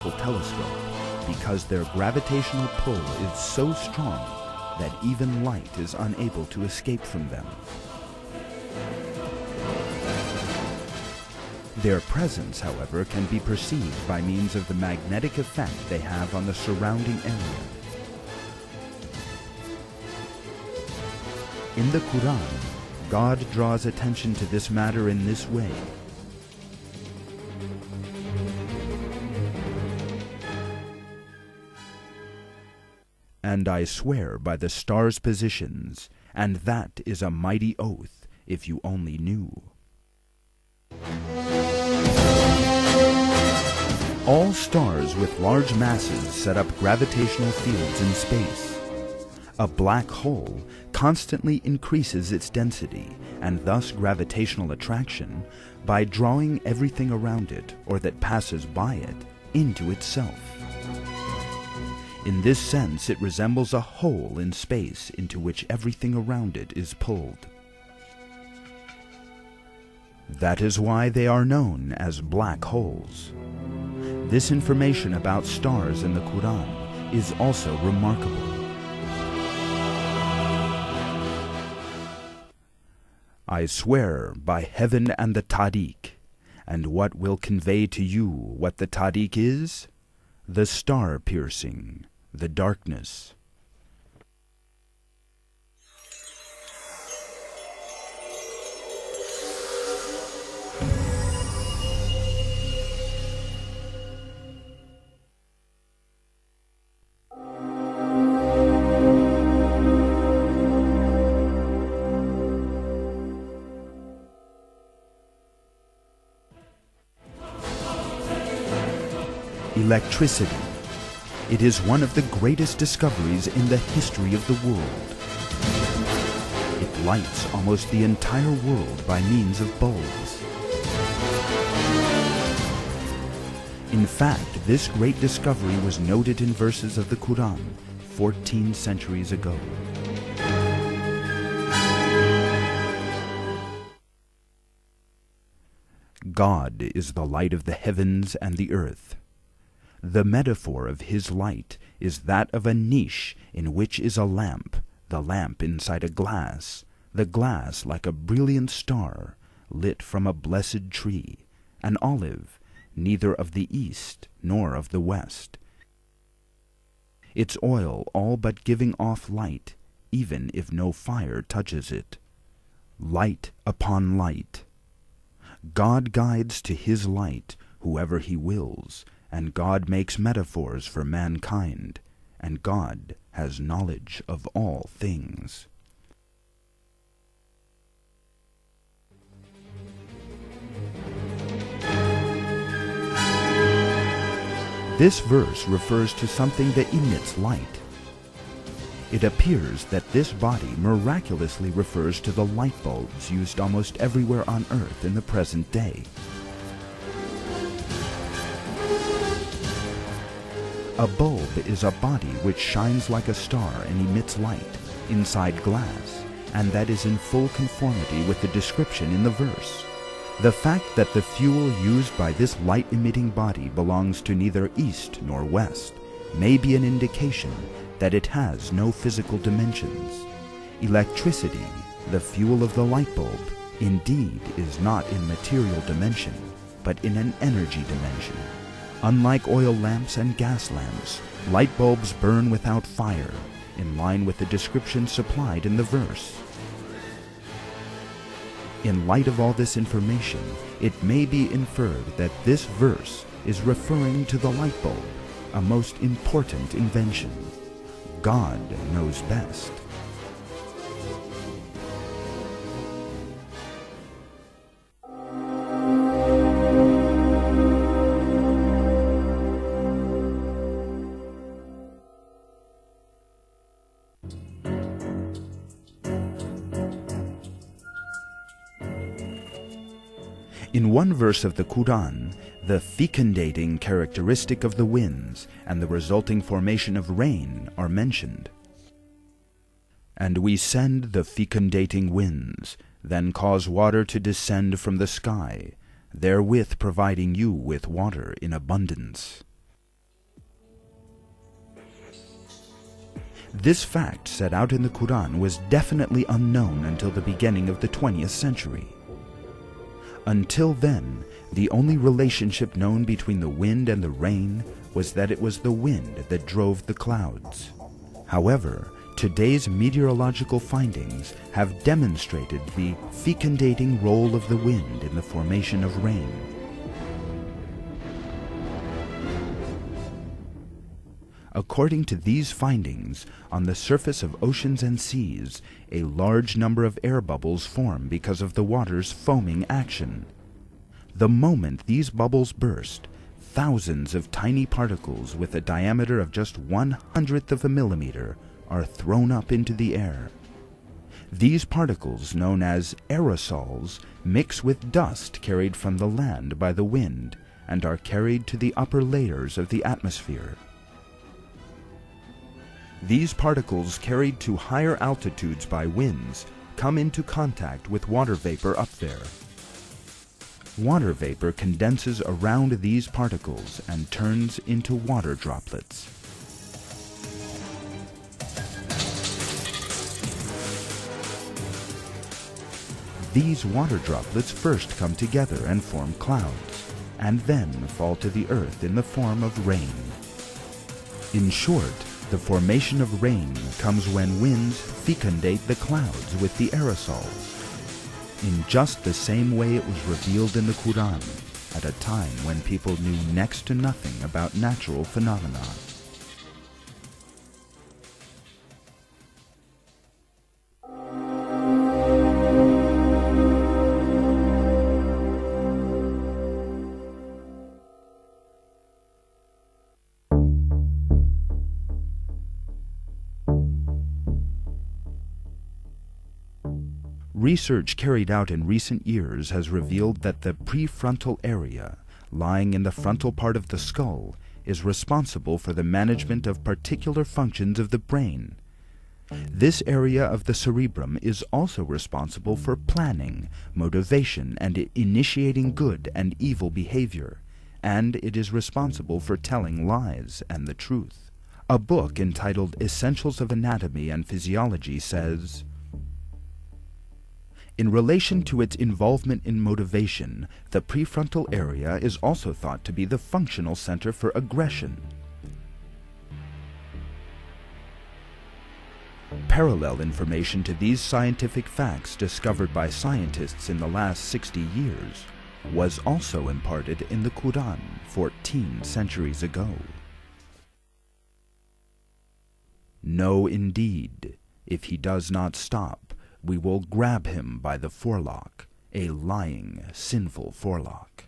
telescope because their gravitational pull is so strong that even light is unable to escape from them. Their presence, however, can be perceived by means of the magnetic effect they have on the surrounding area. In the Qur'an, God draws attention to this matter in this way. And I swear by the stars' positions, and that is a mighty oath, if you only knew. All stars with large masses set up gravitational fields in space. A black hole constantly increases its density, and thus gravitational attraction, by drawing everything around it, or that passes by it, into itself. In this sense, it resembles a hole in space into which everything around it is pulled. That is why they are known as black holes. This information about stars in the Qur'an is also remarkable. I swear by heaven and the Tariq, and what will convey to you what the Tariq is? The star piercing, the darkness. Electricity. It is one of the greatest discoveries in the history of the world. It lights almost the entire world by means of bulbs. In fact, this great discovery was noted in verses of the Qur'an 14 centuries ago. God is the light of the heavens and the earth. The metaphor of his light is that of a niche in which is a lamp, the lamp inside a glass, the glass like a brilliant star, lit from a blessed tree, an olive, neither of the east nor of the west. Its oil all but giving off light, even if no fire touches it. Light upon light. God guides to his light whoever he wills, and God makes metaphors for mankind, and God has knowledge of all things. This verse refers to something that emits light. It appears that this body miraculously refers to the light bulbs used almost everywhere on earth in the present day. A bulb is a body which shines like a star and emits light inside glass, and that is in full conformity with the description in the verse. The fact that the fuel used by this light-emitting body belongs to neither east nor west may be an indication that it has no physical dimensions. Electricity, the fuel of the light bulb, indeed is not in material dimension, but in an energy dimension. Unlike oil lamps and gas lamps, light bulbs burn without fire, in line with the description supplied in the verse. In light of all this information, it may be inferred that this verse is referring to the light bulb, a most important invention. God knows best. In one verse of the Qur'an, the fecundating characteristic of the winds and the resulting formation of rain are mentioned. And we send the fecundating winds, then cause water to descend from the sky, therewith providing you with water in abundance. This fact set out in the Qur'an was definitely unknown until the beginning of the 20th century. Until then, the only relationship known between the wind and the rain was that it was the wind that drove the clouds. However, today's meteorological findings have demonstrated the fecundating role of the wind in the formation of rain. According to these findings, on the surface of oceans and seas, a large number of air bubbles form because of the water's foaming action. The moment these bubbles burst, thousands of tiny particles with a diameter of just 1/100th of a millimeter are thrown up into the air. These particles, known as aerosols, mix with dust carried from the land by the wind and are carried to the upper layers of the atmosphere. These particles, carried to higher altitudes by winds, come into contact with water vapor up there. Water vapor condenses around these particles and turns into water droplets. These water droplets first come together and form clouds, and then fall to the earth in the form of rain. In short, the formation of rain comes when winds fecundate the clouds with the aerosols, in just the same way it was revealed in the Qur'an, at a time when people knew next to nothing about natural phenomena. Research carried out in recent years has revealed that the prefrontal area, lying in the frontal part of the skull, is responsible for the management of particular functions of the brain. This area of the cerebrum is also responsible for planning, motivation, and initiating good and evil behavior, and it is responsible for telling lies and the truth. A book entitled Essentials of Anatomy and Physiology says, in relation to its involvement in motivation, the prefrontal area is also thought to be the functional center for aggression. Parallel information to these scientific facts discovered by scientists in the last 60 years was also imparted in the Qur'an 14 centuries ago. No, indeed, if he does not stop, we will grab him by the forelock, a lying, sinful forelock.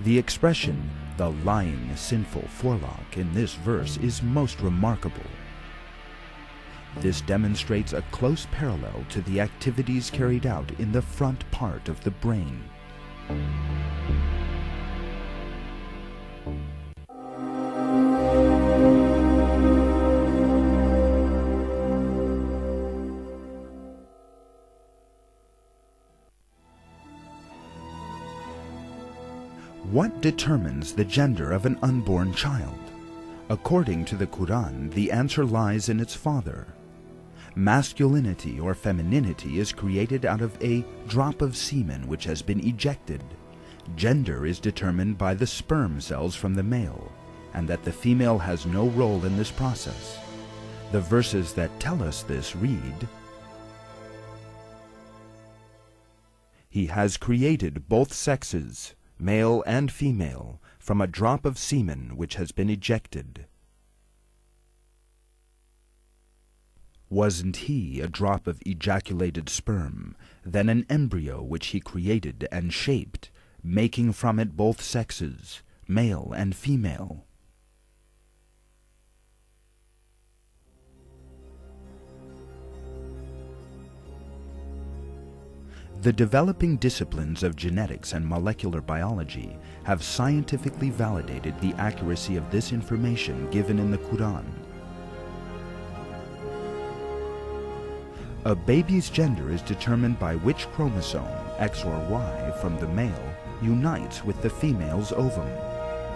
The expression, the lying, sinful forelock, in this verse is most remarkable. This demonstrates a close parallel to the activities carried out in the front part of the brain. What determines the gender of an unborn child? According to the Qur'an, the answer lies in its father. Masculinity or femininity is created out of a drop of semen which has been ejected. Gender is determined by the sperm cells from the male, and that the female has no role in this process. The verses that tell us this read, "He has created both sexes, male and female, from a drop of semen which has been ejected." Wasn't he a drop of ejaculated sperm, then an embryo which he created and shaped, making from it both sexes, male and female? The developing disciplines of genetics and molecular biology have scientifically validated the accuracy of this information given in the Qur'an. A baby's gender is determined by which chromosome, X or Y, from the male unites with the female's ovum.